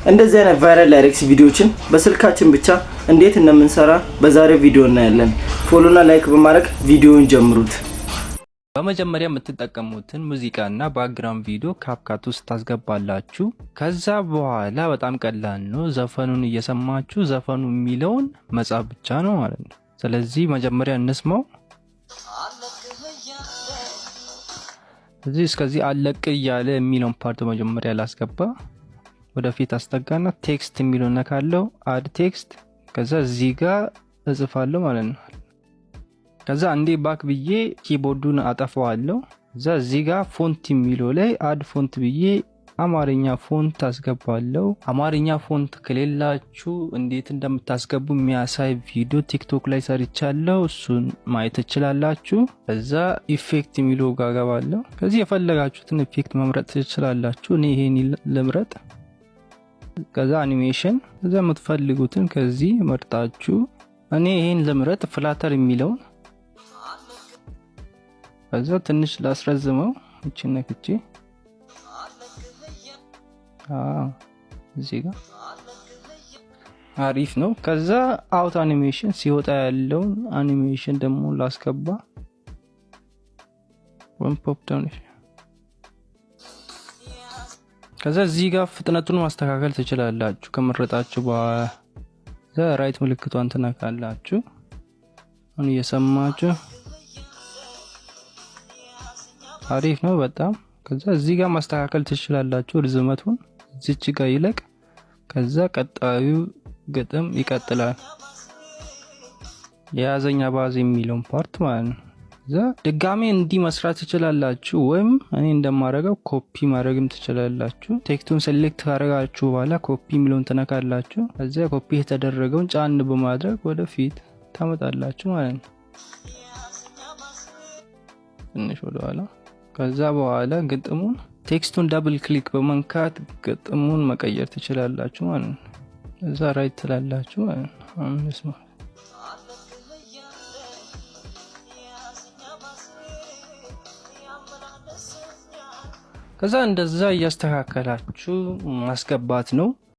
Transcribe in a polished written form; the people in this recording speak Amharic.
እንደዚህ አይነት ቫይራል ላይክስ ቪዲዮችን በስልካችን ብቻ እንዴት እንደምንሰራ በዛሬው ቪዲዮ እናያለን። ፎሎና ላይክ በማድረግ ቪዲዮውን ጀምሩት። በመጀመሪያ የምትጠቀሙትን ሙዚቃና ባክግራውንድ ቪዲዮ ካፕካት ውስጥ ታስገባላችሁ። ከዛ በኋላ በጣም ቀላል ነው። ዘፈኑን እየሰማችሁ ዘፈኑ የሚለውን መጻፍ ብቻ ነው ማለት ነው። ስለዚህ መጀመሪያ እንስማው። እስከዚህ አለቅ እያለ የሚለውን ፓርት መጀመሪያ ላስገባ። ወደፊት አስጠጋና ቴክስት የሚለው ነካለው፣ አድ ቴክስት። ከዛ እዚህ ጋር እጽፋለሁ ማለት ነው። ከዛ አንዴ ባክ ብዬ ኪቦርዱን አጠፋዋለሁ። ከዛ እዚህ ጋር ፎንት የሚለው ላይ አድ ፎንት ብዬ አማርኛ ፎንት አስገባለሁ። አማርኛ ፎንት ከሌላችሁ እንዴት እንደምታስገቡ የሚያሳይ ቪዲዮ ቲክቶክ ላይ ሰርቻለሁ፣ እሱን ማየት ትችላላችሁ። ከዛ ኢፌክት የሚለው ጋር ገባለሁ። ከዚህ የፈለጋችሁትን ኢፌክት መምረጥ ትችላላችሁ። እኔ ይሄን ልምረጥ። ከዛ አኒሜሽን፣ ከዛ የምትፈልጉትን ከዚህ መርጣችሁ እኔ ይሄን ልምረጥ፣ ፍላተር የሚለው። ከዛ ትንሽ ላስረዝመው እቺን ነክቼ እዚህ ጋር አሪፍ ነው። ከዛ አውት አኒሜሽን ሲወጣ ያለውን አኒሜሽን ደግሞ ላስገባ። ወን ፖፕ ዳውን። ከዛ እዚህ ጋር ፍጥነቱን ማስተካከል ትችላላችሁ ከመረጣችሁ በኋላ ራይት ምልክቷን ትነካላችሁ። አሁን እየሰማችሁ አሪፍ ነው በጣም። ከዛ እዚህ ጋር ማስተካከል ትችላላችሁ ርዝመቱን እዚች ጋር ይለቅ። ከዛ ቀጣዩ ግጥም ይቀጥላል። የያዘኛ ባዝ የሚለውን ፓርት ማለት ነው። ከዛ ድጋሜ እንዲህ መስራት ትችላላችሁ፣ ወይም እኔ እንደማደርገው ኮፒ ማድረግም ትችላላችሁ። ቴክስቱን ሴሌክት ካደረጋችሁ በኋላ ኮፒ የሚለውን ትነካላችሁ። ከዛ ኮፒ የተደረገውን ጫን በማድረግ ወደፊት ታመጣላችሁ ማለት ነው፣ ትንሽ ወደ ኋላ። ከዛ በኋላ ግጥሙን ቴክስቱን ዳብል ክሊክ በመንካት ግጥሙን መቀየር ትችላላችሁ ማለት ነው። እዛ ራይት ትላላችሁ ማለት ነው። ከዛ እንደዛ እያስተካከላችሁ ማስገባት ነው።